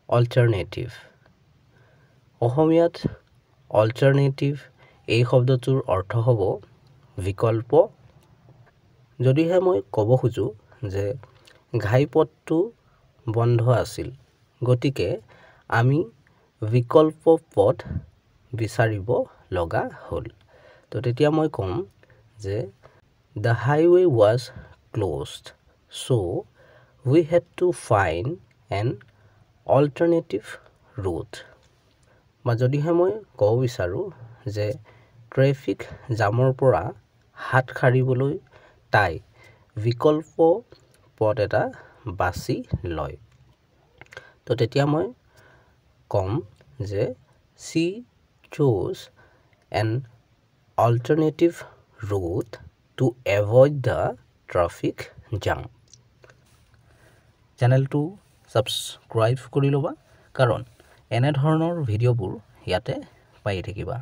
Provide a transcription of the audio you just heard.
alternative অসমীয়াত alternative এই শব্দটোৰ অৰ্থ হ'ব বিকল্প যদিহে মই ক'ব খুজো যে ঘাইপথটো বন্ধ আছিল গতিকে আমি বিকল্প পথ বিচাৰিব লগা হ'ল তো তেতিয়া মই ক'ম যে the highway was closed so we had to find an alternative route বা যদিহে মই ক'ব বিচাৰোঁ যে ট্ৰেফিক জামৰ পৰা হাত সাৰিবলৈ তাই বিকল্প পথ এটা বাছি লয় তো তেতিয়া মই ক'ম যে she chose an alternative route to avoid the traffic jam চেনেলটো ছাবস্ক্ৰাইব কৰি ল'বা কাৰণ এনে ধৰণৰ ভিডিঅ'বোৰ ইয়াতে পাই থাকিবা